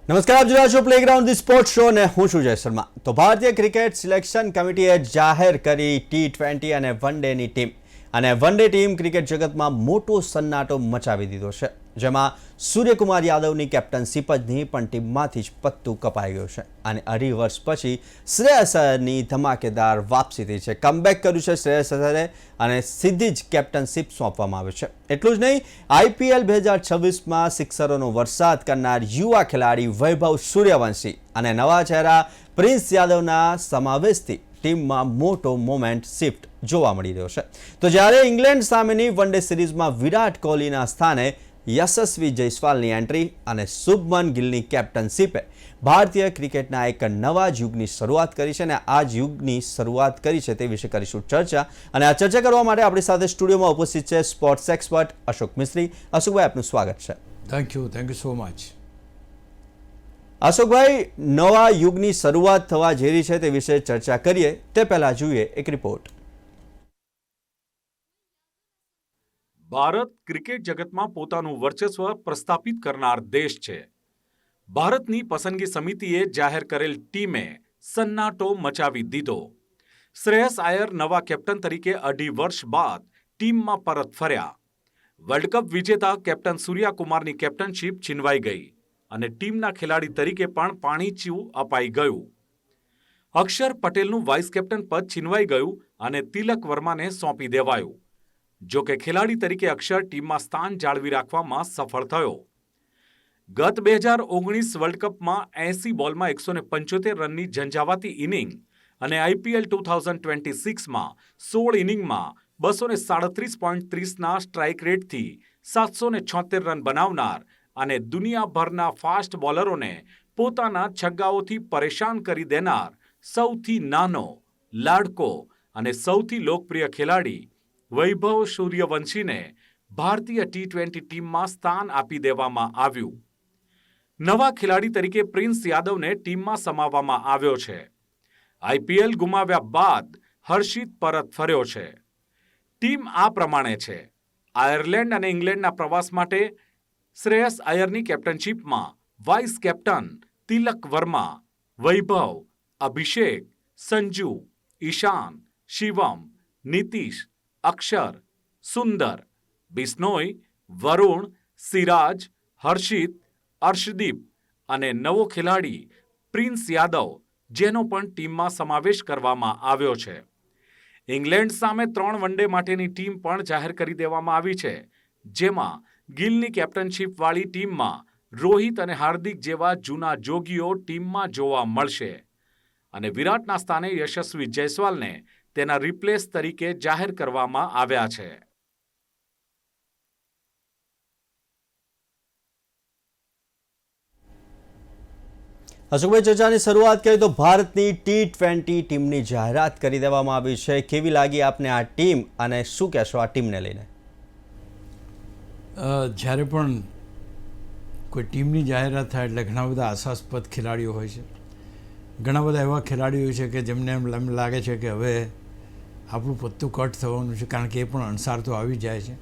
નમસ્કાર, આપ જોઈ રહ્યા છો પ્લેગ્રાઉન્ડ ધી સ્પોર્ટ્સ શો ને હું છું જય શર્મા. તો ભારતીય ક્રિકેટ સિલેક્શન કમિટીએ જાહેર કરી T20 અને વન ડેની ટીમ. અને વન ડે ટીમ ક્રિકેટ જગતમાં મોટો સન્નાટો મચાવી દીધો છે, જેમાં સૂર્યકુમાર યાદવની કેપ્ટનશીપ જ નહીં પણ ટીમમાંથી જ પત્તું કપાઈ ગયું છે. અને 2.5 વર્ષ પછી શ્રેયસ અય્યરની ધમાકેદાર વાપસી થઈ છે. કમબેક કર્યું છે શ્રેયસ અય્યરે અને સીધી જ કેપ્ટનશીપ સોંપવામાં આવી છે. એટલું જ નહીં, IPL 2026માં સિક્સરોનો વરસાદ કરનાર યુવા ખેલાડી વૈભવ સૂર્યવંશી અને નવા ચહેરા પ્રિન્સ યાદવના સમાવેશથી ટીમમાં મોટો મોમેન્ટ શિફ્ટ જોવા મળી રહ્યો છે. તો જ્યારે ઇંગ્લેન્ડ સામેની વન ડે સિરીઝમાં વિરાટ કોહલીના સ્થાને યશસ્વી જયસ્વાલની એન્ટ્રી અને શુભમન ગિલની કેપ્ટનશીપે ભારતીય ક્રિકેટના એક નવા જ યુગની શરૂઆત કરી છે. અને આ જ યુગની શરૂઆત કરી છે તે વિશે કરીશું ચર્ચા. અને આ ચર્ચા કરવા માટે આપણી સાથે સ્ટુડિયોમાં ઉપસ્થિત છે સ્પોર્ટ્સ એક્સપર્ટ અશોક મિસ્ત્રી. અશોકભાઈ, આપનું સ્વાગત છે. Thank you so much. અશોકભાઈ, નવા યુગની શરૂઆત થવા જઈ રહી છે તે વિશે ચર્ચા કરીએ તે પહેલા જોઈએ એક રિપોર્ટ. ભારત ક્રિકેટ જગતમાં પોતાનું વર્ચસ્વ પ્રસ્થાપિત કરનાર દેશ છે. ભારતની પસંદગી સમિતિએ જાહેર કરેલ ટીમે સન્નાટો મચાવી દીધો. શ્રેયસ અય્યર નવા કેપ્ટન તરીકે 2.5 વર્ષ બાદ ટીમમાં પરત ફર્યા. વર્લ્ડ કપ વિજેતા કેપ્ટન સૂર્યકુમારની કેપ્ટનશીપ છીનવાઈ ગઈ અને ટીમના ખેલાડી તરીકે પણ પાણીચું અપાઈ ગયું. અક્ષર પટેલનું વાઇસ કેપ્ટન પદ છીનવાઈ ગયું અને તિલક વર્માને સોંપી દેવાયું. જો કે ખેલાડી તરીકે અક્ષર ટીમમાં સ્થાન જાળવી રાખવામાં સફળ થયો. ગત 2019 વર્લ્ડ કપમાં 80 બોલમાં 175 રનની ઝંઝાવાતી ઇનિંગ અને IPL 2026માં 16 ઇનિંગમાં 237.30ના સ્ટ્રાઇક રેટથી 776 રન બનાવનાર અને દુનિયાભરના ફાસ્ટ બોલરોને પોતાના છગ્ગાઓથી પરેશાન કરી દેનાર સૌથી નાનો, લાડકો અને સૌથી લોકપ્રિય ખેલાડી વૈભવ સૂર્યવંશીને ભારતીય T20 ટીમમાં સ્થાન આપી દેવામાં આવ્યું. નવા ખેલાડી તરીકે પ્રિન્સ યાદવને ટીમમાં સમાવવામાં આવ્યો છે. IPL ગુમાવ્યા બાદ હર્ષિત પરત ફર્યો છે. ટીમ આ પ્રમાણે છે: આયર્લેન્ડ અને ઇંગ્લેન્ડના પ્રવાસ માટે શ્રેયસ અય્યરની કેપ્ટનશીપમાં વાઇસ કેપ્ટન તિલક વર્મા, વૈભવ, અભિષેક, સંજુ, ઈશાન, શિવમ, નીતિશ, અક્ષર, સુંદર, બિશ્નોઈ, વરુણ, સિરાજ, હર્ષિત, અર્શદીપ અને નવો ખેલાડી પ્રિન્સ યાદવ, જેનો પણ ટીમમાં સમાવેશ કરવામાં આવ્યો છે. ઇંગ્લેન્ડ સામે 3 વન ડે માટેની ટીમ પણ જાહેર કરી દેવામાં આવી છે, જેમાં ગિલની કેપ્ટનશીપવાળી ટીમમાં રોહિત અને હાર્દિક જેવા જૂના જોગીઓ ટીમમાં જોવા મળશે અને વિરાટના સ્થાને યશસ્વી જયસ્વાલને તેના રિપ્લેસ તરીકે જાહેર કરવામાં આવ્યા છે. અશોકભાઈ, ચર્ચાની શરૂઆત કરીએ તો ભારતની T20 ટીમની જાહેરાત કરી દેવામાં આવી છે. કેવી લાગી આપને આ ટીમ અને શું કહેશો આ ટીમને લઈને? જ્યારે પણ કોઈ ટીમની જાહેરાત થાય એટલે ઘણા બધા આશાસ્પદ ખેલાડીઓ હોય છે. ઘણા બધા એવા ખેલાડીઓ હોય છે કે જેમને એમ લાગે છે કે હવે આપણું પત્તું કટ થવાનું છે, કારણ કે એ પણ અણસાર તો આવી જાય છે.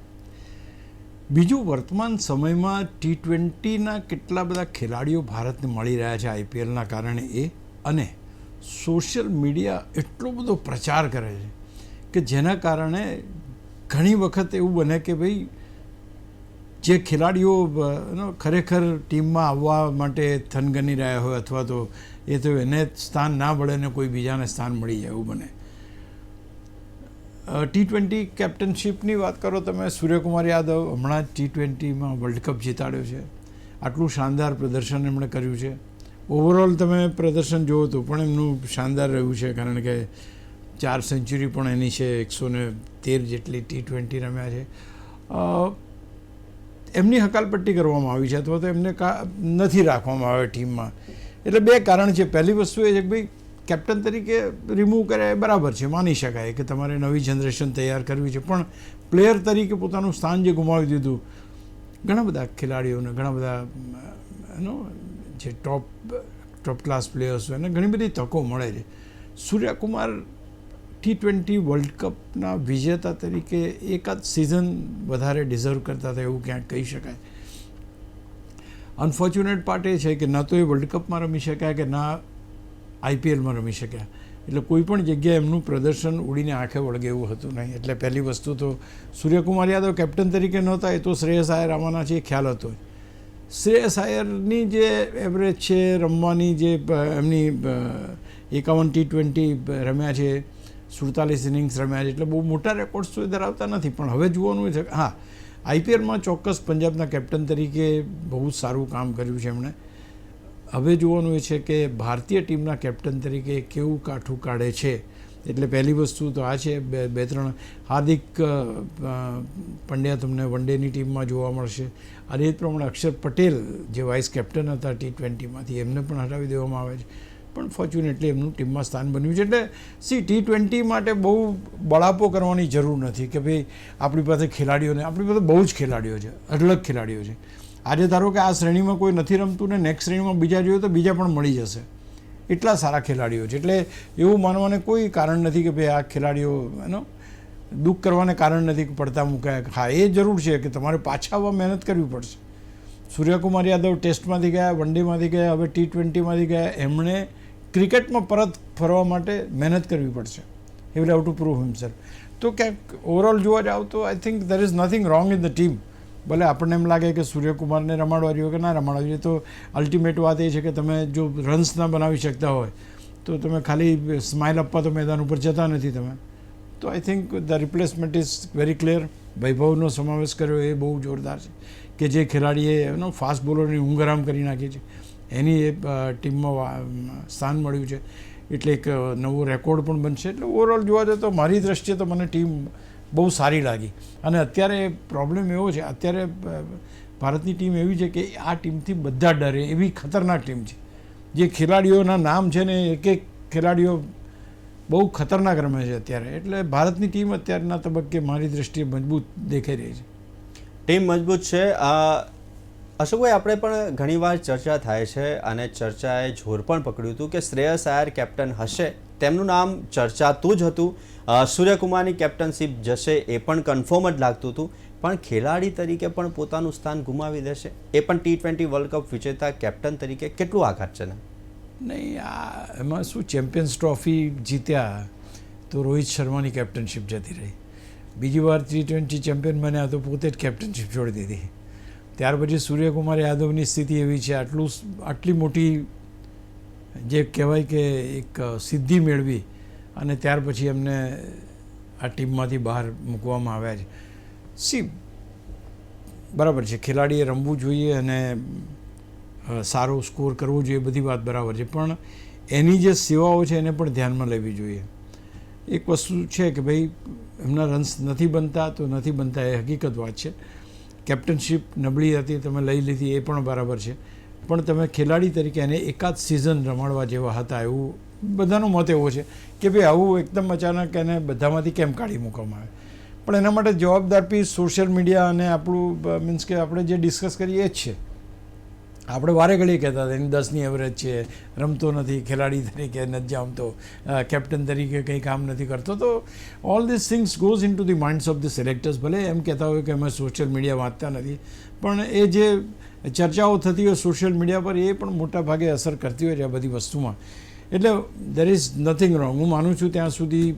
બીજું, વર્તમાન સમયમાં T20ના કેટલા બધા ખેલાડીઓ ભારતને મળી રહ્યા છે IPLના કારણે અને સોશિયલ મીડિયા એટલો બધો પ્રચાર કરે છે કે જેના કારણે ઘણી વખત એવું બને કે ભાઈ જે ખેલાડીઓ ખરેખર ટીમમાં આવવા માટે થનગની રહ્યા હોય અથવા તો એને સ્થાન ના મળે ને કોઈ બીજાને સ્થાન મળી જાય એવું બને. T20 કેપ્ટનશીપની વાત કરો તમે, સૂર્યકુમાર યાદવ હમણાં જ T20માં વર્લ્ડ કપ જીતાડ્યો છે. આટલું શાનદાર પ્રદર્શન એમણે કર્યું છે. ઓવરઓલ તમે પ્રદર્શન જુઓ તો પણ એમનું શાનદાર રહ્યું છે, કારણ કે 4 સેન્ચુરી પણ એની છે, 113 જેટલી T20 રમ્યા છે. એમની હકાલપટ્ટી કરવામાં આવી છે અથવા તો એમને નથી રાખવામાં આવે ટીમમાં. એટલે 2 કારણ છે. પહેલી વસ્તુ એ છે કે ભાઈ કેપ્ટન તરીકે રિમૂવ કર્યા એ બરાબર છે, માની શકાય કે તમારે નવી જનરેશન તૈયાર કરવી છે, પણ પ્લેયર તરીકે પોતાનું સ્થાન જે ગુમાવી દીધું, ઘણા બધા ખેલાડીઓને, ઘણા બધા જે ટોપ ક્લાસ પ્લેયર્સ હોય એને ઘણી બધી તકો મળે છે. સૂર્યકુમાર T20 વર્લ્ડ કપના વિજેતા તરીકે એકાદ સિઝન વધારે ડિઝર્વ કરતા હતા એવું ક્યાંક કહી શકાય. અનફોર્ચ્યુનેટ પાર્ટ એ છે કે ન તો એ વર્લ્ડ કપમાં રમી શક્યા કે ના IPLમાં રમી શક્યા, એટલે કોઈ પણ જગ્યાએ એમનું પ્રદર્શન ઉડીને આંખે વળગે એવું હતું નહીં. એટલે પહેલી વસ્તુ તો સૂર્યકુમાર યાદવ કેપ્ટન તરીકે નહોતા, એ તો શ્રેયસ આયર આવવાના છે એ ખ્યાલ હતો. શ્રેયસ આયરની જે એવરેજ છે રમવાની, જે એમની 51 T20 રમ્યા છે, 47 ઇનિંગ્સ રમ્યા છે, એટલે બહુ મોટા રેકોર્ડ્સ તો એ ધરાવતા નથી. પણ હવે જોવાનું છે, હા IPLમાં ચોક્કસ પંજાબના કેપ્ટન તરીકે બહુ સારું કામ કર્યું છે એમણે. હવે જોવાનું એ છે કે ભારતીય ટીમના કેપ્ટન તરીકે કેવું કાઠું કાઢે છે. એટલે પહેલી વસ્તુ તો આ છે. બે ત્રણ હાર્દિક પંડ્યા તમને વન ડેની ટીમમાં જોવા મળશે, અને એ જ પ્રમાણે અક્ષર પટેલ જે વાઇસ કેપ્ટન હતા T20માંથી, એમને પણ હટાવી દેવામાં આવે છે. પણ ફોર્ચ્યુનેટલી એમનું ટીમમાં સ્થાન બન્યું છે. એટલે T20 માટે બહુ બળાપો કરવાની જરૂર નથી કે ભાઈ આપણી પાસે આપણી પાસે બહુ જ ખેલાડીઓ છે, અઢળક ખેલાડીઓ છે. આજે ધારો કે આ શ્રેણીમાં કોઈ નથી રમતું ને નેક્સ્ટ શ્રેણીમાં બીજા જોઈએ તો બીજા પણ મળી જશે, એટલા સારા ખેલાડીઓ છે. એટલે એવું માનવાને કોઈ કારણ નથી કે ભાઈ આ ખેલાડીઓ એનો દુઃખ કરવાને કારણ નથી કે પડતા મુકાયા. હા, એ જરૂર છે કે તમારે પાછા આવવા મહેનત કરવી પડશે. સૂર્યકુમાર યાદવ ટેસ્ટમાંથી ગયા, વન ડેમાંથી ગયા, હવે T20માંથી ગયા. એમણે ક્રિકેટમાં પરત ફરવા માટે મહેનત કરવી પડશે. He will have to prove himself. તો ક્યાંક ઓવરઓલ જોવા જાવ તો I think there is nothing wrong in the team. ભલે આપણને એમ લાગે કે સૂર્યકુમારને રમાડવા જોઈએ કે ના રમાડવા જોઈએ, તો અલ્ટિમેટ વાત એ છે કે તમે જો રન્સ ના બનાવી શકતા હોય તો તમે ખાલી સ્માઇલ આપવા તો મેદાન ઉપર જતા નથી તમે. તો I think the replacement is very clear. વૈભવનો સમાવેશ કર્યો એ બહુ જોરદાર છે કે જે ખેલાડીએ એનો ફાસ્ટ બોલરની ઊંઘ આરામ કરી નાખી છે, એની એ ટીમમાં સ્થાન મળ્યું છે. એટલે એક નવો રેકોર્ડ પણ બનશે. એટલે ઓવરઓલ જોવા જાય તો મારી દ્રષ્ટિએ તો મને ટીમ બહુ સારી લાગી. અને અત્યારે પ્રોબ્લેમ એવો છે, અત્યારે ભારતની ટીમ એવી છે કે આ ટીમથી બધા ડરે એવી ખતરનાક ટીમ છે. જે ખેલાડીઓના નામ છે ને એક એક ખેલાડીઓ બહુ ખતરનાક રમે છે અત્યારે. એટલે ભારતની ટીમ અત્યારના તબક્કે મારી દ્રષ્ટિએ મજબૂત દેખાઈ રહી છે. ટીમ મજબૂત છે. અશોકભાઈ, આપણે પણ ઘણીવાર ચર્ચા થાય છે અને ચર્ચાએ જોર પણ પકડ્યું હતું કે શ્રેયસ આયર કેપ્ટન હશે, તેમનું નામ ચર્ચાતું જ હતું. સૂર્યકુમારની કેપ્ટનશીપ જશે એ પણ કન્ફર્મ જ લાગતું હતું. પણ ખેલાડી તરીકે પણ પોતાનું સ્થાન ગુમાવી દેશે, એ પણ T20 વર્લ્ડ કપ વિજેતા કેપ્ટન તરીકે, કેટલું આઘાત છે ને? નહીં, આ એમાં શું, ચેમ્પિયન્સ ટ્રોફી જીત્યા તો રોહિત શર્માની કેપ્ટનશીપ જતી રહી. બીજી વાર T20 ચેમ્પિયન બન્યા તો પોતે જ કેપ્ટનશીપ છોડી દીધી. ત્યાર પછી સૂર્યકુમાર યાદવની સ્થિતિ એવી છે, આટલી મોટી જે કહેવાય કે એક સિદ્ધિ મેળવી અને ત્યાર પછી એમને આ ટીમમાંથી બહાર મૂકવામાં આવ્યા છે. બરાબર છે, ખેલાડીએ રમવું જોઈએ અને સારો સ્કોર કરવો જોઈએ, બધી વાત બરાબર છે. પણ એની જે સેવાઓ છે એને પણ ધ્યાનમાં લેવી જોઈએ. એક વસ્તુ છે કે ભાઈ એમના રન્સ નથી બનતા તો નથી બનતા, એ હકીકત વાત છે. કેપ્ટનશીપ નબળી હતી, તમે લઈ લીધી, એ પણ બરાબર છે. પણ તમે ખેલાડી તરીકે એને એકાદ સિઝન રમાડવા જેવા હતા, એવું બધાનો મત એવો છે કે ભાઈ આવું એકદમ અચાનક એને બધામાંથી કેમ કાઢી મૂકવામાં આવે. પણ એના માટે જવાબદાર પીસ સોશિયલ મીડિયા અને આપણું મીન્સ કે આપણે જે ડિસ્કસ કરીએ એ જ છે. આપણે વારે ઘડીએ કહેતા હતા એની 10ની એવરેજ છે, રમતો નથી, ખેલાડી તરીકે નથી જમતો, કેપ્ટન તરીકે કંઈ કામ નથી કરતો. તો all this things goes in to the minds of the selectors. ભલે એમ કહેતા હોય કે અમે સોશિયલ મીડિયા વાંચતા નથી, પણ એ જે ચર્ચાઓ થતી હોય સોશિયલ મીડિયા પર એ પણ મોટા ભાગે અસર કરતી હોય છે આ બધી વસ્તુમાં. એટલે દેર ઇઝ નથિંગ રોંગ. હું માનું છું ત્યાં સુધી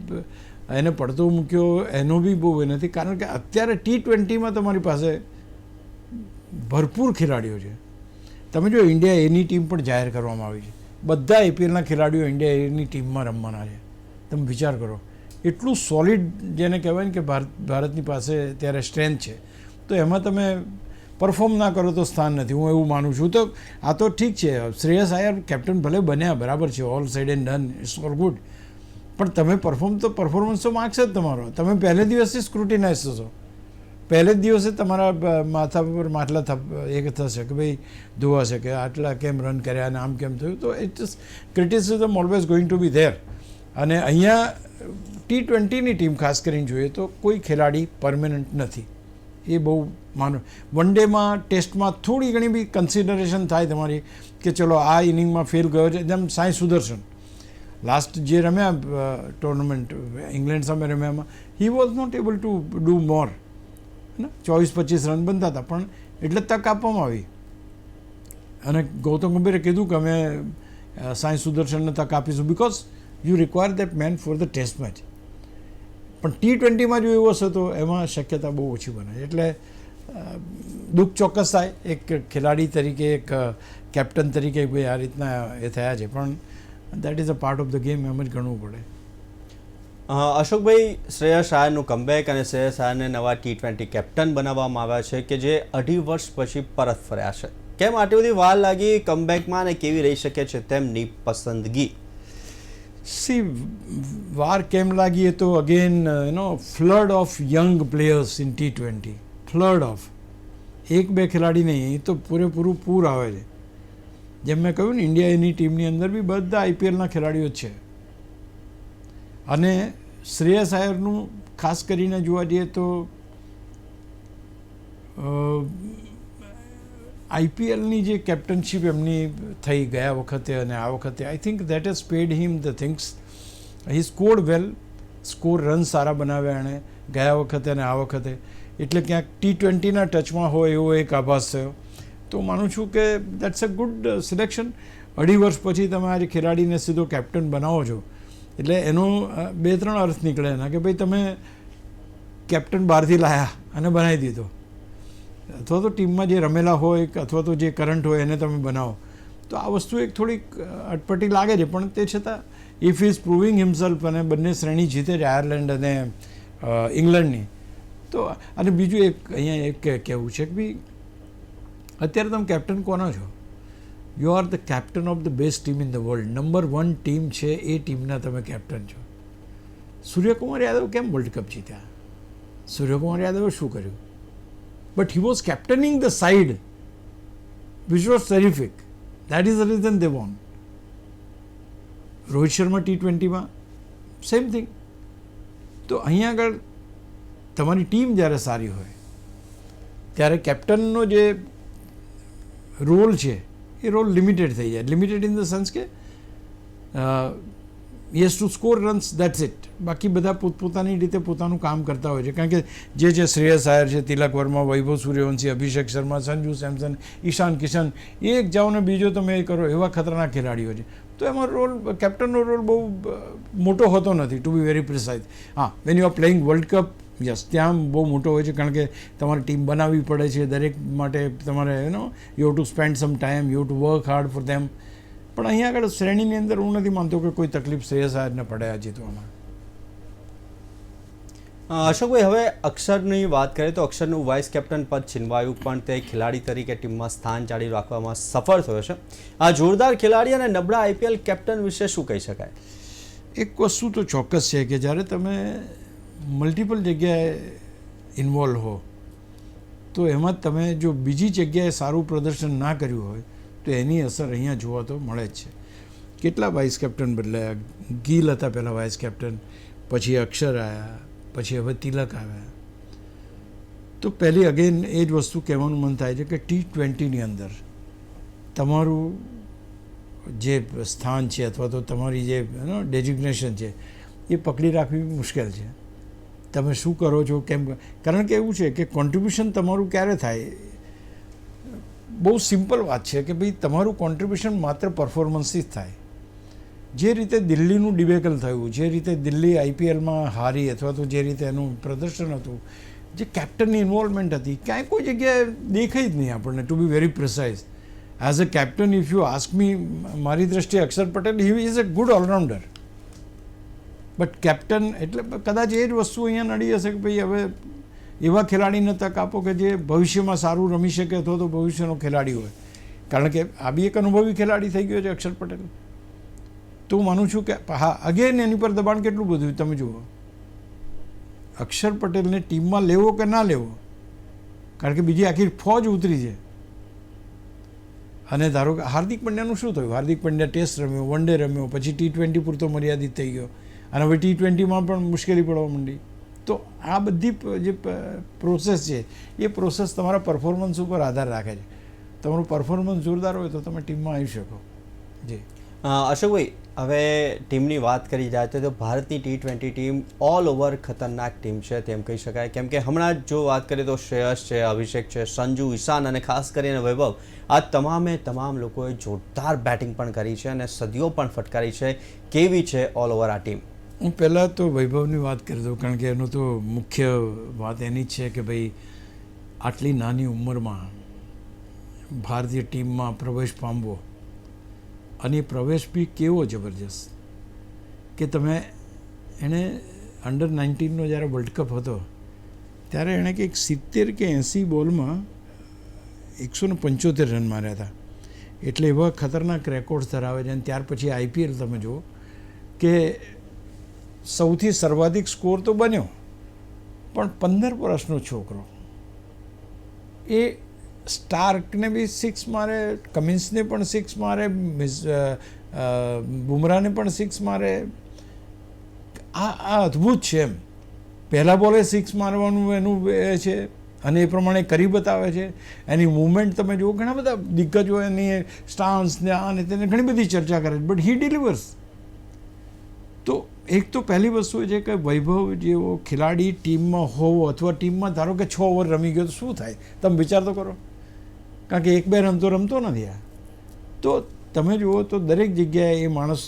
એને પડતો મૂક્યો એનો બી બહુ એ નથી, કારણ કે અત્યારે T20માં તમારી પાસે ભરપૂર ખેલાડીઓ છે. તમે જો ઇન્ડિયા એની ટીમ પણ જાહેર કરવામાં આવી છે, બધા IPLના ખેલાડીઓ ઇન્ડિયા એની ટીમમાં રમવાના છે. તમે વિચાર કરો, એટલું સોલિડ જેને કહેવાય ને કે ભારતની પાસે અત્યારે સ્ટ્રેન્થ છે. તો એમાં તમે પરફોર્મ ના કરો તો સ્થાન નથી, હું એવું માનું છું. તો આ તો ઠીક છે, શ્રેયસ આયર કેપ્ટન ભલે બન્યા, બરાબર છે, all said and done, it's all good. પણ તમે પરફોર્મન્સ તો માર્ક્સ જ તમારો. તમે પહેલે દિવસથી સ્ક્રુટિનાઇઝ થશો, પહેલે જ દિવસે તમારા માથા પર માટલા એક થશે કે ભાઈ ધોવાશે કે આટલા કેમ રન કર્યા અને આમ કેમ થયું. તો it is criticism always going to be there. અને અહીંયા T20ની ટીમ ખાસ કરીને જોઈએ તો કોઈ ખેલાડી પરમેનન્ટ નથી, એ બહુ માનો. વન ડેમાં ટેસ્ટમાં થોડી ઘણી બી કન્સિડરેશન થાય તમારી કે ચલો આ ઇનિંગમાં ફેલ ગયો છે. જેમ સાંઈ સુદર્શન લાસ્ટ જે રમ્યા ટુર્નામેન્ટ ઇંગ્લેન્ડ સામે રમ્યામાં, he was not able to do more. 24-25 run બનતા હતા, પણ એટલે તક આપવામાં આવી. અને ગૌતમ ગંભીરે કીધું કે અમે સાંઈ સુદર્શનને તક આપીશું because you require that man for the test match. પણ T20માં જો એવો હશે તો એમાં શક્યતા બહુ ઓછી બને. એટલે દુઃખ ચોક્કસ થાય એક ખેલાડી તરીકે, એક કેપ્ટન તરીકે, ભાઈ આ રીતના એ થયા છે, પણ that is a part of the game, એમ જ ગણવું પડે. અશોકભાઈ, શ્રેયસ આયરનું કમબેક અને શ્રેયસ આયરને નવા T20 કેપ્ટન બનાવવામાં આવ્યા છે કે જે 2.5 વર્ષ પછી પરત ફર્યા છે. કેમ આટલી બધી વાર લાગી કમબેકમાં અને કેવી રહી શકે છે તેમની પસંદગી? સી, વાર કેમ લાગી એ તો again flood of young players in T20, flood of, એક બે ખેલાડી નહીં, એ તો પૂરેપૂરું પૂર આવે છે. જેમ મેં કહ્યું ને, ઇન્ડિયાની ટીમની અંદર બી બધા IPLના ખેલાડીઓ જ છે. અને શ્રેયસ આયરનું ખાસ કરીને જોવા જઈએ તો IPLની જે કેપ્ટનશીપ એમની થઈ ગયા વખતે અને આ વખતે, I think that has paid him the things. He scored well, run સારા બનાવ્યા એણે ગયા વખતે અને આ વખતે, એટલે ક્યાંક T20ના ટચમાં હોય એવો એક આભાસ થયો. તો માનું છું કે દેટ્સ અ ગુડ સિલેક્શન. 2.5 વર્ષ પછી તમે આ ખેલાડીને સીધો કેપ્ટન બનાવો છો એટલે એનો 2-3 અર્થ નીકળે એના, કે ભાઈ તમે કેપ્ટન બહારથી લાયા અને બનાવી દીધો, અથવા તો ટીમમાં જે રમેલા હોય અથવા તો જે કરંટ હોય એને તમે બનાવો. તો આ વસ્તુ એક થોડીક અટપટી લાગે છે, પણ તે છતાં ઇફ ઇઝ પ્રૂવિંગ હિમસેલ્ફ અને બંને શ્રેણી જીતે છે આયર્લેન્ડ અને ઇંગ્લેન્ડની. તો અને બીજું એક અહીંયા એક કહેવું છે કે ભાઈ અત્યારે તમે કેપ્ટન કોનો છો? You are the captain of the best team in the world. Number 1 team છે એ ટીમના તમે કેપ્ટન છો. સૂર્યકુમાર યાદવ કેમ વર્લ્ડ કપ જીત્યા? સૂર્યકુમાર યાદવે શું કર્યું? But he was captaining the side which was terrific. That is the reason they won. Rohit Sharma T20માં સેમ થિંગ. તો અહીંયા આગળ તમારી ટીમ જ્યારે સારી હોય ત્યારે કેપ્ટનનો જે રોલ છે એ રોલ લિમિટેડ થઈ જાય. લિમિટેડ ઇન ધ સેન્સ કે yes two score runs, that's it. બાકી બધા પોતપોતાની રીતે પોતાનું કામ કરતા હોય છે. કારણ કે જે શ્રેયસ આયર છે, તિલક વર્મા, વૈભવ સૂર્યવંશી, અભિષેક શર્મા, સંજુ સેમસન, ઈશાન કિશન, એક જાઓ ને બીજો તમે એ કરો, એવા ખતરનાક ખેલાડીઓ છે. તો એમાં રોલ, કેપ્ટનનો રોલ બહુ મોટો હોતો નથી, ટુ બી વેરી પ્રિસાઇઝ. હા, when you are playing world cup, yes, ત્યાં બહુ મોટો હોય છે, કારણ કે તમારે ટીમ બનાવવી પડે છે. દરેક માટે તમારે you have to spend some time, you have to work hard for them. પણ અહીંયા આગળ શ્રેણીની અંદર હું નથી માનતો કે કોઈ તકલીફ શ્રેયસ આયરને પડે આ જીતવામાં. અશોકભાઈ, હવે અક્ષરની વાત કરીએ તો અક્ષરનું વાઇસ કેપ્ટન પદ છીનવાયું, પણ તે ખેલાડી તરીકે ટીમમાં સ્થાન જાળવી રાખવામાં સફળ થયો છે. આ જોરદાર ખેલાડી અને નબળા IPL કેપ્ટન વિશે શું કહી શકાય? એક વસ્તુ તો ચોક્કસ છે કે જ્યારે તમે મલ્ટિપલ જગ્યાએ ઇન્વોલ્વ હો તો એમાં તમે જો બીજી જગ્યાએ સારું પ્રદર્શન ના કર્યું હોય તો એની અસર અહીંયા જોવા તો મળે જ છે. કેટલા વાઇસ કેપ્ટન બદલાયા? ગિલ હતા પહેલાં વાઇસ કેપ્ટન, પછી અક્ષર આવ્યા, પછી હવે તિલક આવ્યા. તો પહેલી અગેન એ જ વસ્તુ કહેવાનું મન થાય છે કે T20ની અંદર તમારું જે સ્થાન છે અથવા તો તમારી જે ડેઝિગ્નેશન છે એ પકડી રાખવી મુશ્કેલ છે. તમે શું કરો છો, કેમ? કારણ કે એવું છે કે કોન્ટ્રીબ્યુશન તમારું ક્યારે થાય? બહુ સિમ્પલ વાત છે કે ભાઈ તમારું કોન્ટ્રીબ્યુશન માત્ર પરફોર્મન્સથી જ થાય. જે રીતે દિલ્હીનું ડિબેકલ થયું, જે રીતે દિલ્હી IPLમાં હારી અથવા તો જે રીતે એનું પ્રદર્શન હતું, જે કેપ્ટનની ઇન્વોલ્વમેન્ટ હતી, ક્યાંય કોઈ જગ્યાએ દેખાઈ જ નહીં આપણને, to be very precise. As a captain if you ask me, મારી દ્રષ્ટિએ Akshar Patel he is a good allrounder. But captain એટલે કદાચ એ જ વસ્તુ અહીંયા નડી હશે કે ભાઈ હવે એવા ખેલાડીને તક આપો કે જે ભવિષ્યમાં સારું રમી શકે અથવા તો ભવિષ્યનો ખેલાડી હોય. કારણ કે આ બી એક અનુભવી ખેલાડી થઈ ગયો છે અક્ષર પટેલ. તો હું માનું છું કે હા, અગેન એની પર દબાણ કેટલું બધું તમે જુઓ. અક્ષર પટેલને ટીમમાં લેવો કે ના લેવો, કારણ કે બીજી આખી ફોજ ઉતરી છે. અને ધારો કે હાર્દિક પંડ્યાનું શું થયું? હાર્દિક પંડ્યા ટેસ્ટ રમ્યો, વન ડે રમ્યો, પછી T20 પૂરતો મર્યાદિત થઈ ગયો અને હવે T20માં પણ મુશ્કેલી પડવા માંડી. તો આ બધી જે પ્રોસેસ છે એ પ્રોસેસ તમારા પરફોર્મન્સ ઉપર આધાર રાખે છે. તમારું પરફોર્મન્સ જોરદાર હોય તો તમે ટીમમાં આવી શકો. જી અશોકભાઈ, હવે ટીમની વાત કરી જાય તો ભારતની T20 ટીમ ઓલ ઓવર ખતરનાક ટીમ છે તેમ કહી શકાય, કેમ કે હમણાં જ જો વાત કરીએ તો શ્રેયસ છે, અભિષેક છે, સંજુ, ઈશાન અને ખાસ કરીને વૈભવ, આ તમામ લોકોએ જોરદાર બેટિંગ પણ કરી છે અને સદીઓ પણ ફટકારી છે. કેવી છે ઓલ ઓવર આ ટીમ? હું પહેલાં તો વૈભવની વાત કરી દઉં, કારણ કે એનું તો મુખ્ય વાત એની જ છે કે ભાઈ આટલી નાની ઉંમરમાં ભારતીય ટીમમાં પ્રવેશ પામવો, અને પ્રવેશ બી કેવો જબરજસ્ત કે તમે એણે અંડર 19નો જ્યારે વર્લ્ડ કપ હતો ત્યારે એણે કંઈક 70 કે 80 બોલમાં 175 રન માર્યા હતા. એટલે એવા ખતરનાક રેકોર્ડ્સ ધરાવે છે. અને ત્યાર પછી IPL તમે જુઓ કે સૌથી સર્વાધિક સ્કોર તો બન્યો, પણ 15 વર્ષનો છોકરો એ સ્ટાર્કને બી 6 મારે, કમિન્સને પણ 6 મારે, બુમરાહને પણ 6 મારે. આ અદ્ભુત છે. એમ પહેલા બોલે 6 મારવાનું એનું એ છે અને એ પ્રમાણે કરી બતાવે છે. એની મૂવમેન્ટ તમે જુઓ, ઘણા બધા દિગ્ગજો એની સ્ટાન્સ ને આ ને તેને ઘણી બધી ચર્ચા કરે છે, બટ હી ડિલિવર્સ. તો એક તો પહેલી વસ્તુ એ છે કે વૈભવ જેવો ખેલાડી ટીમમાં હોવો, અથવા ટીમમાં ધારો કે 6 ઓવર રમી ગયો તો શું થાય તમે વિચાર તો કરો, કારણ કે 1-2 રન તો રમતો નથી આ. તો તમે જુઓ તો દરેક જગ્યાએ એ માણસ,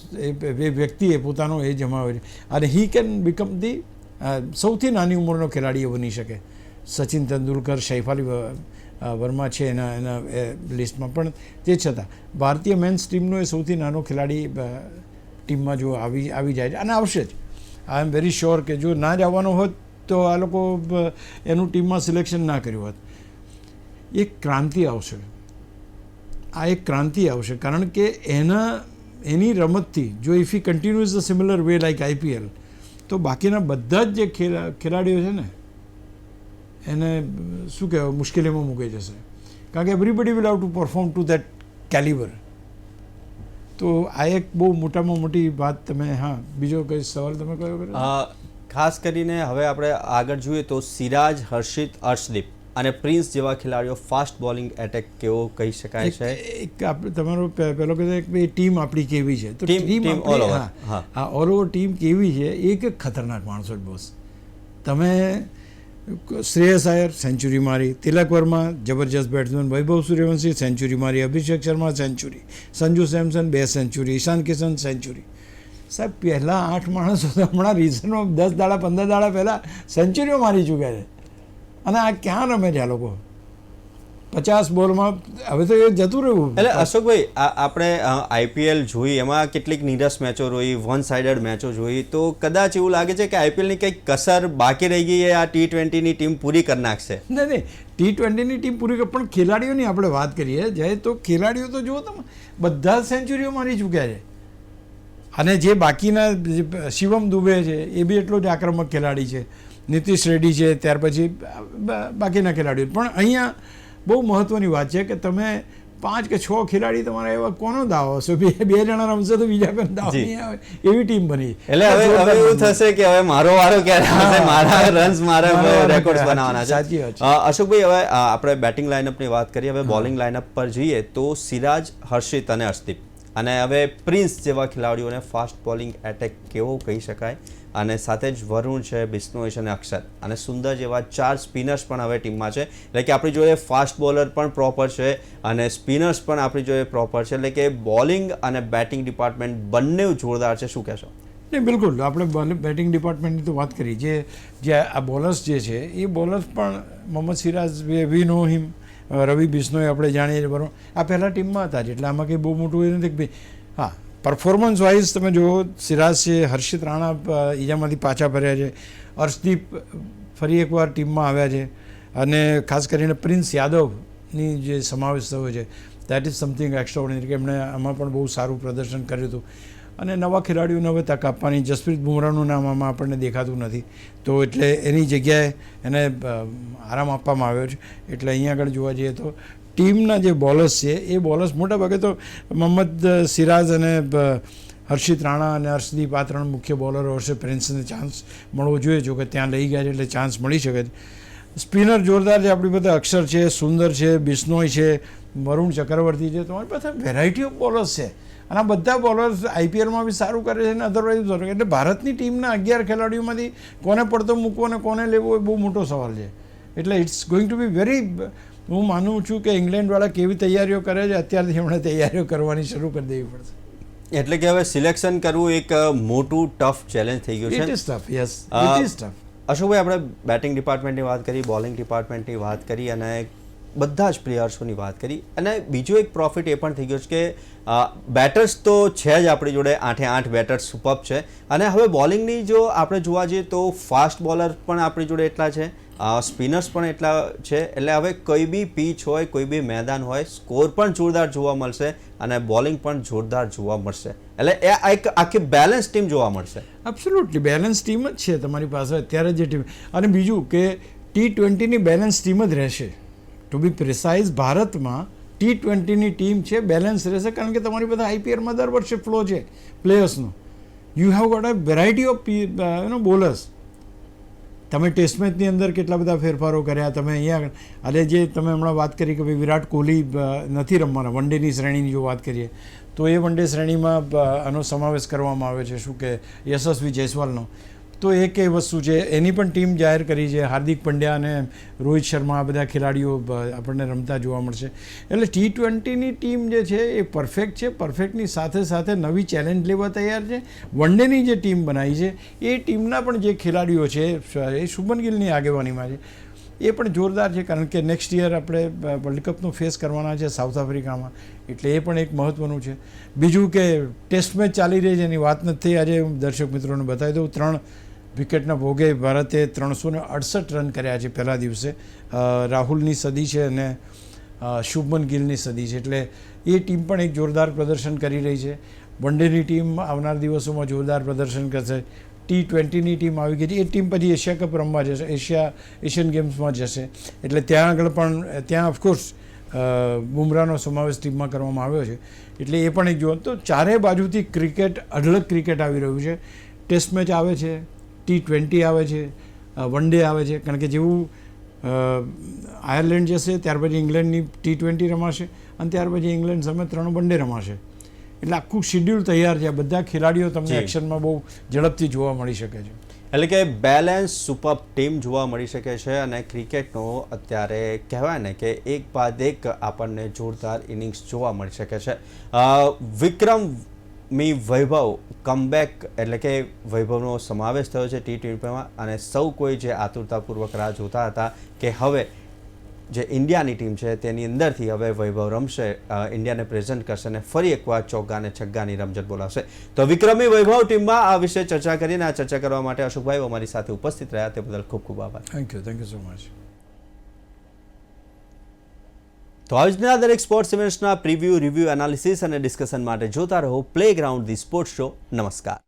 એ વ્યક્તિએ પોતાનો એ જમાવે છે અને હી કેન બીકમ ધી સૌથી નાની ઉંમરનો ખેલાડી એ બની શકે. સચિન તેંડુલકર, સૈફ અલી વર્મા છે એના લિસ્ટમાં, પણ તે છતાં ભારતીય મેન્સ ટીમનો એ સૌથી નાનો ખેલાડી ટીમમાં જો આવી જાય છે અને આવશે જ. આઈ એમ વેરી શ્યોર કે જો ના જ આવવાનો હોત તો આ લોકો એનું ટીમમાં સિલેક્શન ના કર્યું હોત. એક ક્રાંતિ આવશે, આ એક ક્રાંતિ આવશે, કારણ કે એની રમતથી જો if he continues the similar way like IPL, તો બાકીના બધા જ જે ખેલાડીઓ છે ને એને શું કહેવાય, મુશ્કેલીમાં મૂકી જશે, કારણ કે everybody will how two perform two that calibre. તો આ એક બહુ મોટામાં મોટી વાત. તમે હા, બીજો કઈ સવાલ તમે કયો કરો? ખાસ કરીને હવે આપણે આગળ જોઈએ તો સિરાજ, હર્ષિત, અર્શદીપ અને પ્રિન્સ જેવા ખેલાડીઓ ફાસ્ટ બોલિંગ એટેક કેવો કહી શકાય છે? એક આપણે તમારો પહેલો કહે કે ટીમ આપણી કેવી છે, તો ટીમ ઓલ ઓવર, હા, ઓલ ઓવર ટીમ કેવી છે. એક ખતરનાક માણસો જ બોસ. તમે શ્રેયસ આયર સેન્ચુરી મારી, તિલક વર્મા જબરજસ્ત બેટ્સમેન, વૈભવ સૂર્યવંશી સેન્ચુરી મારી, Abhishek Sharma century, Sanju Samson 2 century, Ishan Kishan century. સાહેબ પહેલાં 8 માણસો તો હમણાં રિઝનમાં 10 દાડા 15 દાડા પહેલાં સેન્ચુરીઓ મારી ચૂક્યા છે. અને આ ક્યાં રમે છે આ લોકો 50 બોલમાં? હવે તો એ જતું રહ્યું. એટલે અશોકભાઈ, આપણે IPL જોઈ, એમાં કેટલીક નીરસ મેચો જોઈ, વન સાઇડેડ મેચો જોઈ, તો કદાચ એવું લાગે છે કે IPLની કંઈક કસર બાકી રહી ગઈ એ આ T20ની ટીમ પૂરી કરી નાખશે. નહીં, T20ની ટીમ પૂરી કરી, પણ ખેલાડીઓની આપણે વાત કરીએ જાય તો ખેલાડીઓ તો જુઓ તમે, બધા જ સેન્ચુરીઓ મારી ચૂક્યા છે. અને જે બાકીના શિવમ દુબે છે એ બી એટલો જ આક્રમક ખેલાડી છે, નીતિશ રેડ્ડી છે, ત્યાર પછી બાકીના ખેલાડીઓ. પણ અહીંયા બહુ મહત્ત્વની વાત છે કે તમે 5 કે 6 ખેલાડી તમારા એવા કોનો દાવ હશે, બે જણા રમશે તો બીજા કોઈ દાવ નહીં આવે, એવી ટીમ બની. એટલે હવે એવું થશે કે હવે મારો વારો ક્યારે આવશે, મારા રન્સ, મારા રેકોર્ડ્સ બનાવવાના છે. સાચી વાત છે. અશોકભાઈ, હવે આપણે બેટિંગ લાઇનઅપની વાત કરીએ, હવે બોલિંગ લાઇનઅપ પર જઈએ તો સિરાજ, હર્ષિત અને અર્શદીપ, અને હવે પ્રિન્સ જેવા ખેલાડીઓને ફાસ્ટ બોલિંગ એટેક કેવો કહી શકાય, અને સાથે જ વરુણ છે, બિશ્નોઈ અને અક્ષર અને સુંદર જેવા 4 સ્પિનર્સ પણ હવે ટીમમાં છે. એટલે કે આપણી જોડે ફાસ્ટ બોલર પણ પ્રોપર છે અને સ્પિનર્સ પણ આપણી જોડે પ્રોપર છે. એટલે કે બોલિંગ અને બેટિંગ ડિપાર્ટમેન્ટ બંને જોરદાર છે. શું કહેશો? નહીં, બિલકુલ. આપણે બેટિંગ ડિપાર્ટમેન્ટની તો વાત કરી, જે આ બોલર્સ જે છે એ બોલર્સ પણ મોહમ્મદ સિરાજ, વી નો હિમ, રવિ બિશ્નોઈ આપણે જાણીએ છીએ, બરાબર. આ પહેલાં ટીમમાં હતા જ, એટલે આમાં કંઈ બહુ મોટું એ નથી કે ભાઈ. હા, પરફોર્મન્સ વાઇઝ તમે જુઓ, સિરાજ છે, હર્ષિત રાણા ઈજામાંથી પાછા ફર્યા છે, અર્શદીપ ફરી એકવાર ટીમમાં આવ્યા છે, અને ખાસ કરીને પ્રિન્સ યાદવની જે સમાવેશ થયો છે, દેટ ઇઝ સમથિંગ એક્સ્ટ્રાઓર્ડિનરી, કે એમણે આમાં પણ બહુ સારું પ્રદર્શન કર્યું હતું. અને નવા ખેલાડીઓને હવે તક આપવાની, જસપ્રીત બુમરાહનું નામ આમાં આપણને દેખાતું નથી, તો એટલે એની જગ્યાએ એને આરામ આપવામાં આવ્યો છે. એટલે અહીંયા આગળ જોવા જઈએ તો ટીમના જે બોલર્સ છે એ બોલર્સ મોટાભાગે તો મોહમ્મદ સિરાજ અને હર્ષિત રાણા અને અર્શદીપ, આ 3 મુખ્ય બોલરો હશે. પ્રિન્સને ચાન્સ મળવો જોઈએ, જો કે ત્યાં લઈ ગયા છે એટલે ચાન્સ મળી શકે છે. સ્પિનર જોરદાર છે આપણી પાસે, અક્ષર છે, સુંદર છે, બિશ્નોઈ છે, વરુણ ચક્રવર્તી છે, તમારી પાસે વેરાયટી ઓફ બોલર્સ છે અને આ બધા બોલર્સ આઈપીએલમાં બી સારું કરે છે અને અધરવાઇઝ સારું. એટલે ભારતની ટીમના 11 ખેલાડીઓમાંથી કોને પડતો મૂકવો અને કોને લેવો એ બહુ મોટો સવાલ છે. એટલે it's going to be very, હું માનું છું કે ઇંગ્લેન્ડવાળા કેવી તૈયારીઓ કરે છે અત્યારથી એમણે તૈયારીઓ કરવાની શરૂ કરી દેવી પડશે. એટલે કે હવે સિલેક્શન કરવું એક મોટું ટફ ચેલેન્જ થઈ ગયું ઇટ છે. Is tough, yes it is tough. અશોકભાઈ, આપણે બેટિંગ ડિપાર્ટમેન્ટની વાત કરી, બોલિંગ ડિપાર્ટમેન્ટની વાત કરી અને બધા જ પ્લેયર્સોની વાત કરી, અને બીજો એક પ્રોફિટ એ પણ થઈ ગયો છે કે બેટર્સ તો છે જ આપણી જોડે, 8 બેટર્સ સુપર્બ છે, અને હવે બોલિંગની જો આપણે જોવા જઈએ તો ફાસ્ટ બોલર પણ આપણી જોડે એટલા છે, સ્પિનર્સ પણ એટલા છે. એટલે હવે કોઈ બી પીચ હોય, કોઈ બી મેદાન હોય, સ્કોર પણ જોરદાર જોવા મળશે અને બોલિંગ પણ જોરદાર જોવા મળશે. એટલે એ એક આખી બેલેન્સ ટીમ જોવા મળશે. એબ્સોલ્યુટલી બેલેન્સ ટીમ જ છે તમારી પાસે અત્યારે જે ટીમ. અને બીજું કે T20ની બેલેન્સ ટીમ જ રહેશે. ટુ બી પ્રિસાઇઝ, ભારતમાં T20ની ટીમ છે, બેલેન્સ રહેશે, કારણ કે તમારી પાસે આઈપીએલમાં દર વર્ષે ફ્લો છે પ્લેયર્સનો. You have got a variety of bowlers. તમે ટેસ્ટ મેચની અંદર કેટલા બધા ફેરફારો કર્યા તમે અહીંયા. અને જે તમે હમણાં વાત કરી કે ભાઈ વિરાટ કોહલી નથી રમવાના, વન ડેની શ્રેણીની જો વાત કરીએ તો એ વન ડે શ્રેણીમાં આનો સમાવેશ કરવામાં આવ્યો છે, શું કે યશસ્વી જયસ્વાલનો. તો એ કઈ વસ્તુ છે, એની પણ ટીમ જાહેર કરી છે. હાર્દિક પંડ્યા અને રોહિત શર્મા આ બધા ખેલાડીઓ આપણને રમતા જોવા મળશે. એટલે T20ની ટીમ જે છે એ પરફેક્ટ છે. પરફેક્ટની સાથે સાથે નવી ચેલેન્જ લેવા તૈયાર છે. વન ડેની જે ટીમ બનાવી છે એ ટીમના પણ જે ખેલાડીઓ છે એ શુભમન ગિલની આગેવાનીમાં છે, એ પણ જોરદાર છે, કારણ કે નેક્સ્ટ યર આપણે વર્લ્ડ કપનો ફેસ કરવાના છે સાઉથ આફ્રિકામાં. એટલે એ પણ એક મહત્ત્વનું છે. બીજું કે ટેસ્ટ મેચ ચાલી રહી છે એની વાત નથી થઈ. આજે હું દર્શક મિત્રોને બતાવી દઉં, 3 વિકેટના ભોગે ભારતે 368 રન કર્યા છે પહેલા દિવસે. રાહુલની સદી છે અને શુભમન ગિલની સદી છે. એટલે એ ટીમ પણ એક જોરદાર પ્રદર્શન કરી રહી છે. વન ડેની ટીમ આવનાર દિવસોમાં જોરદાર પ્રદર્શન કરશે. T20ની ટીમ આવી ગઈ છે, એ ટીમ પછી એશિયા કપ રમવા જશે, એશિયન ગેમ્સમાં જશે. એટલે ત્યાં આગળ પણ, ત્યાં ઓફકોર્સ બુમરાહનો સમાવેશ ટીમમાં કરવામાં આવ્યો છે. એટલે એ પણ એક જોવા તો ચારે બાજુથી ક્રિકેટ, અઢળક ક્રિકેટ આવી રહ્યું છે. ટેસ્ટ મેચ આવે છે, T20 આવે છે, વન ડે આવે છે, કારણ કે જેવું આયર્લેન્ડ જશે ત્યાર પછી ઇંગ્લેન્ડની T20 રમાશે અને ત્યાર પછી ઇંગ્લેન્ડ સામે 3 વન ડે રમાશે. એટલે આખું શિડ્યુલ તૈયાર છે. બધા ખેલાડીઓ તમને એક્શનમાં બહુ ઝડપથી જોવા મળી શકે છે. એટલે કે બેલેન્સ સુપર ટીમ જોવા મળી શકે છે અને ક્રિકેટનો અત્યારે કહેવાય ને કે એક બાદ એક આપણને જોરદાર ઇનિંગ્સ જોવા મળી શકે છે. વિક્રમી વૈભવ કમબેક, એટલે કે વૈભવનો સમાવેશ થયો છે T20માં, અને સૌ કોઈ જે આતુરતાપૂર્વક રાહ જોતા હતા કે હવે જે ઇન્ડિયાની ટીમ છે તેની અંદરથી હવે વૈભવ રમશે, ઇન્ડિયાને પ્રેઝન્ટ કરશે અને ફરી એકવાર ચોગ્ગા અને છગ્ગાની રમઝટ બોલાવશે. તો વિક્રમી વૈભવ ટીમમાં આ વિશે ચર્ચા કરીને આ ચર્ચા કરવા માટે અશોકભાઈ અમારી સાથે ઉપસ્થિત રહ્યા, તે બદલ ખૂબ ખૂબ આભાર. Thank you so much. તો આજના દરેક સ્પોર્ટ્સ ઇવેન્ટ્સના પ્રિવ્યૂ, રિવ્યૂ, એનાલિસિસ અને ડિસ્કશન માટે જોતા રહો પ્લેગ્રાઉન્ડ ધી સ્પોર્ટ્સ શો. નમસ્કાર.